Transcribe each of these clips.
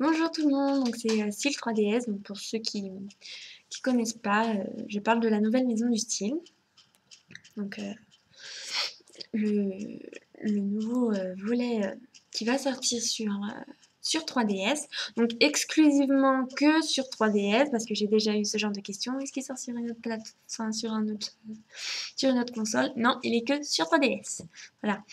Bonjour tout le monde, donc c'est Style 3DS. Donc pour ceux qui connaissent pas, je parle de la nouvelle maison du style. Donc le, le nouveau volet qui va sortir sur 3DS. Donc exclusivement que sur 3DS parce que j'ai déjà eu ce genre de questions. Est-ce qu'il sort sur une autre plateforme, sur une autre console? Non, il est que sur 3DS. Voilà.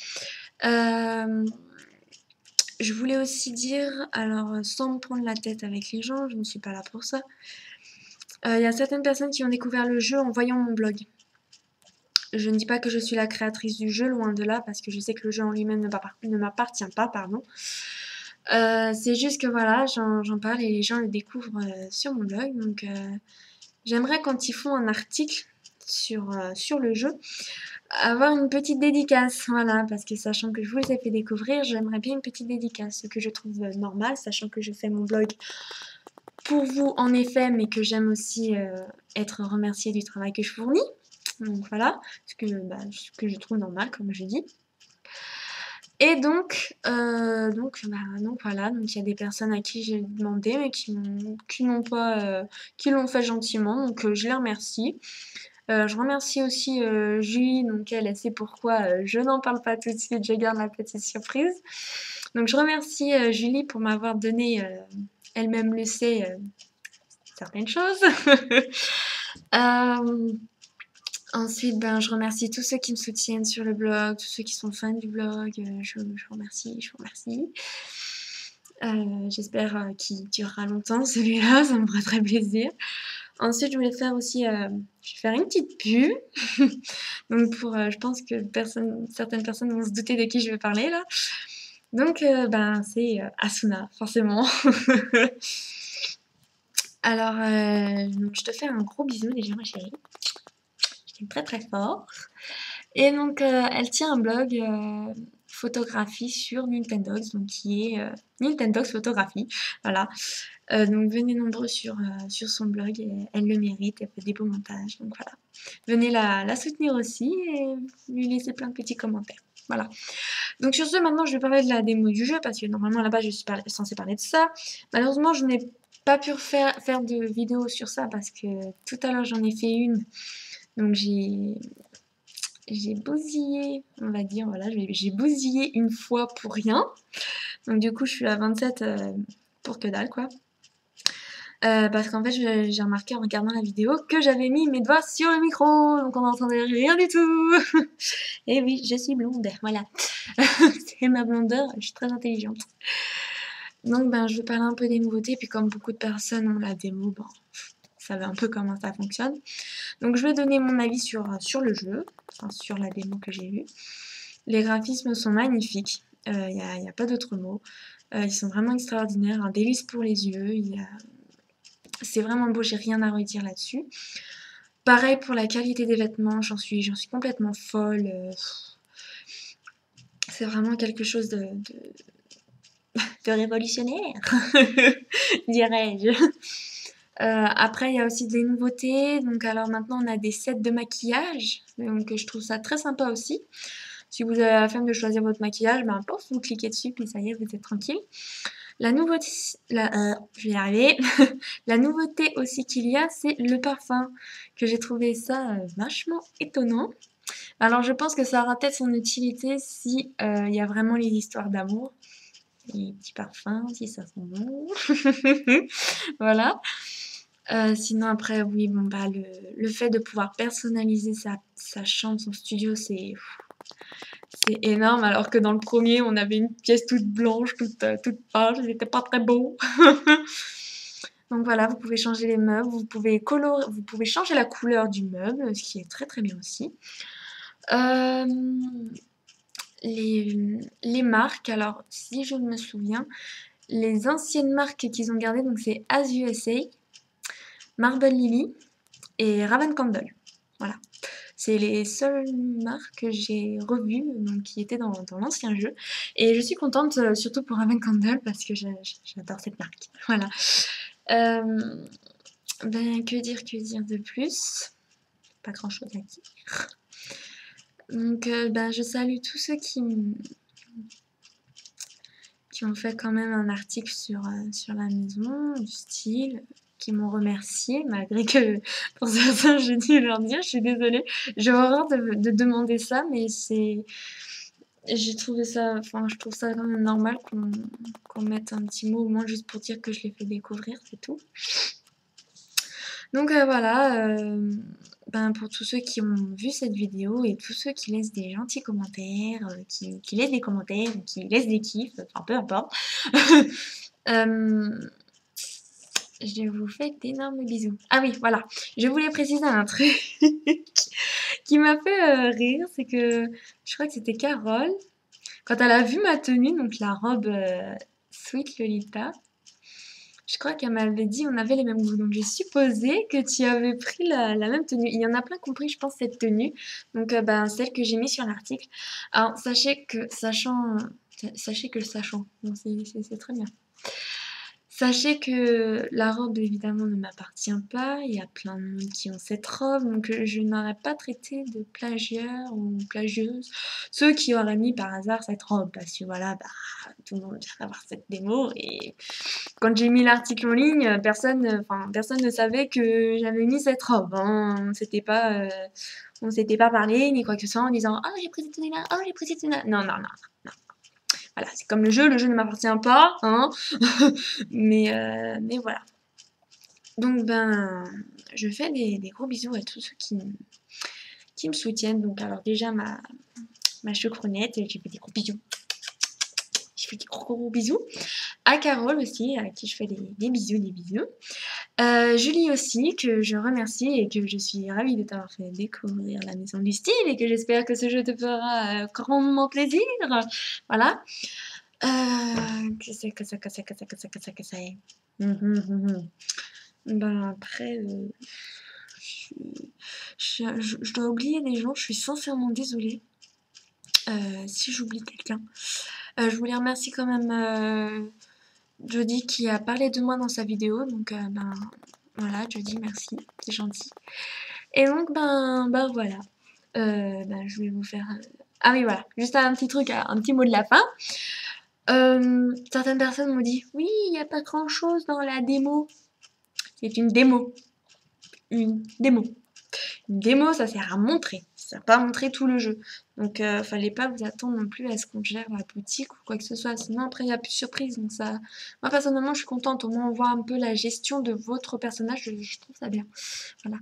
Je voulais aussi dire, alors sans me prendre la tête avec les gens, je ne suis pas là pour ça. Il y a certaines personnes qui ont découvert le jeu en voyant mon blog. Je ne dis pas que je suis la créatrice du jeu, loin de là, parce que je sais que le jeu en lui-même ne m'appartient pas, pardon. C'est juste que voilà, j'en parle et les gens le découvrent sur mon blog. Donc j'aimerais quand ils font un article sur le jeu, avoir une petite dédicace, voilà, parce que sachant que je vous les ai fait découvrir, j'aimerais bien une petite dédicace, ce que je trouve normal, sachant que je fais mon blog pour vous en effet, mais que j'aime aussi être remerciée du travail que je fournis. Donc voilà, ce que je trouve normal, comme je dis. Et donc voilà, donc il y a des personnes à qui j'ai demandé, mais qui n'ont pas, qui l'ont fait gentiment, donc je les remercie. Je remercie aussi Julie, donc elle sait pourquoi je n'en parle pas tout de suite, je garde la petite surprise. Donc je remercie Julie pour m'avoir donné, elle-même le sait, certaines choses. Ensuite, je remercie tous ceux qui me soutiennent sur le blog, tous ceux qui sont fans du blog. Je vous remercie, je vous remercie. J'espère qu'il durera longtemps celui-là, ça me fera très plaisir. Ensuite, je voulais faire aussi, je vais faire une petite pub. Donc je pense que certaines personnes vont se douter de qui je vais parler là. Donc c'est Asuna, forcément. Alors, je te fais un gros bisou déjà ma chérie. Je t'aime très très fort. Et donc elle tient un blog photographie sur Nintendogs, donc qui est Nintendogs Photographie. Voilà. Donc venez nombreux sur son blog, et elle le mérite, elle fait des beaux montages, donc voilà. Venez la soutenir aussi et lui laisser plein de petits commentaires. Voilà. Donc sur ce, maintenant je vais parler de la démo du jeu, parce que normalement là-bas je suis censée parler de ça. Malheureusement je n'ai pas pu faire de vidéo sur ça, parce que tout à l'heure j'en ai fait une. Donc j'ai bousillé, on va dire, voilà, j'ai bousillé une fois pour rien. Donc du coup je suis à 27 pour que dalle quoi. Parce qu'en fait, j'ai remarqué en regardant la vidéo que j'avais mis mes doigts sur le micro, donc on n'entendait rien du tout. Et oui, je suis blonde, voilà. C'est ma blondeur, je suis très intelligente. Donc, je vais parler un peu des nouveautés, puis comme beaucoup de personnes ont la démo, vous savez un peu comment ça fonctionne. Donc, je vais donner mon avis sur le jeu, enfin, sur la démo que j'ai vue. Les graphismes sont magnifiques, il n'y a pas d'autre mot. Ils sont vraiment extraordinaires, un délice pour les yeux. C'est vraiment beau, j'ai rien à redire là-dessus. Pareil pour la qualité des vêtements, j'en suis complètement folle. C'est vraiment quelque chose de révolutionnaire, dirais-je. Après, il y a aussi des nouveautés. Donc, alors maintenant, on a des sets de maquillage. Donc, je trouve ça très sympa aussi. Si vous avez la flemme de choisir votre maquillage, pof, vous cliquez dessus, puis ça y est, vous êtes tranquille. La nouveauté, je vais y arriver. La nouveauté aussi qu'il y a, c'est le parfum, que j'ai trouvé ça vachement étonnant. Alors je pense que ça aura peut-être son utilité si il y a vraiment les histoires d'amour. Les petits parfums, si ça sent bon. Voilà. Sinon après, oui, le fait de pouvoir personnaliser sa chambre, son studio, c'est énorme, alors que dans le premier, on avait une pièce toute blanche, toute pâle, c'était pas très beau. Donc voilà, vous pouvez changer les meubles, vous pouvez changer la couleur du meuble, ce qui est très très bien aussi. Les marques, alors si je me souviens, les anciennes marques qu'ils ont gardées, donc c'est As USA, Marble Lily et Raven Candle. Voilà. C'est les seules marques que j'ai revues, donc qui étaient dans l'ancien jeu. Et je suis contente, surtout pour Raven Candle, parce que j'adore cette marque. Voilà. Que dire de plus? Pas grand chose à dire. Donc je salue tous ceux qui ont fait quand même un article sur la maison, du style, qui m'ont remercié, malgré que pour certains, j'ai dû leur dire, je suis désolée, j'ai horreur de demander ça, mais j'ai trouvé ça, enfin, je trouve ça quand même normal qu'on mette un petit mot, au moins juste pour dire que je l'ai fait découvrir, c'est tout. Donc voilà, pour tous ceux qui ont vu cette vidéo et tous ceux qui laissent des gentils commentaires, qui laissent des commentaires, qui laissent des kiffs, enfin peu importe. Je vous fais d'énormes bisous. Ah oui, voilà, je voulais préciser un truc qui m'a fait rire, c'est que je crois que c'était Carole, quand elle a vu ma tenue, donc la robe Sweet Lolita, je crois qu'elle m'avait dit on avait les mêmes goûts. Donc j'ai supposé que tu avais pris la même tenue. Il y en a plein qui ont pris, je pense, cette tenue. Donc celle que j'ai mise sur l'article. Alors sachez que donc c'est très bien. Sachez que la robe, évidemment, ne m'appartient pas. Il y a plein de monde qui ont cette robe, donc je n'aurais pas traité de plagieur ou plagieuse ceux qui auraient mis par hasard cette robe. Parce que voilà, tout le monde vient d'avoir cette démo. Et quand j'ai mis l'article en ligne, personne ne savait que j'avais mis cette robe. Hein. On s'était pas parlé, ni quoi que ce soit, en disant « Oh, j'ai pris cette tenue-là, oh, j'ai pris cette tenue-là ». Non, non, non, non. Voilà, c'est comme le jeu ne m'appartient pas, hein. mais voilà. Donc je fais des gros bisous à tous ceux qui me soutiennent. Donc alors déjà ma choucrounette, j'ai fait des gros bisous. Je fais des gros bisous. À Carole aussi, à qui je fais des bisous, des bisous. Julie aussi, que je remercie et que je suis ravie de t'avoir fait découvrir la maison du style et que j'espère que ce jeu te fera grandement plaisir. Voilà. Que c'est après, je dois oublier des gens, je suis sincèrement désolée si j'oublie quelqu'un. Je voulais remercier quand même Jody qui a parlé de moi dans sa vidéo, donc voilà, Jody, merci, c'est gentil. Et donc voilà, je vais vous faire... Ah oui, voilà, juste un petit truc, un petit mot de la fin. Certaines personnes m'ont dit oui, il n'y a pas grand chose dans la démo. C'est une démo. Une démo. Une démo, ça sert à montrer. Ça sert pas à montrer tout le jeu. Donc fallait pas vous attendre non plus à ce qu'on gère la boutique ou quoi que ce soit. Sinon après il n'y a plus de surprise. Donc ça. Moi personnellement je suis contente. Au moins on voit un peu la gestion de votre personnage. Je trouve ça bien. Voilà.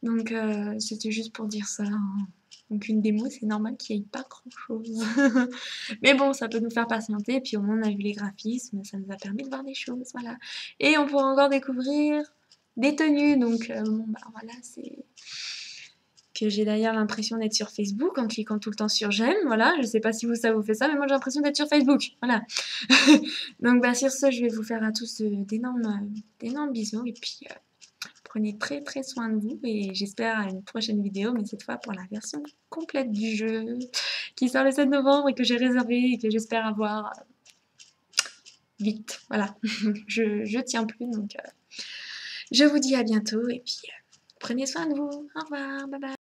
Donc c'était juste pour dire ça. Hein. Donc une démo, c'est normal qu'il n'y ait pas grand-chose. Mais bon, ça peut nous faire patienter. Puis au moins, on a vu les graphismes. Ça nous a permis de voir des choses. Voilà. Et on pourra encore découvrir des tenues. Donc voilà, c'est... Que j'ai d'ailleurs l'impression d'être sur Facebook en cliquant tout le temps sur j'aime. Voilà, je sais pas si ça vous fait ça, mais moi j'ai l'impression d'être sur Facebook. Voilà. Donc sur ce, je vais vous faire à tous d'énormes bisous. Et puis... prenez très très soin de vous et j'espère à une prochaine vidéo, mais cette fois pour la version complète du jeu qui sort le 7 novembre et que j'ai réservé et que j'espère avoir vite. Voilà, je tiens plus donc je vous dis à bientôt et puis prenez soin de vous. Au revoir, bye bye.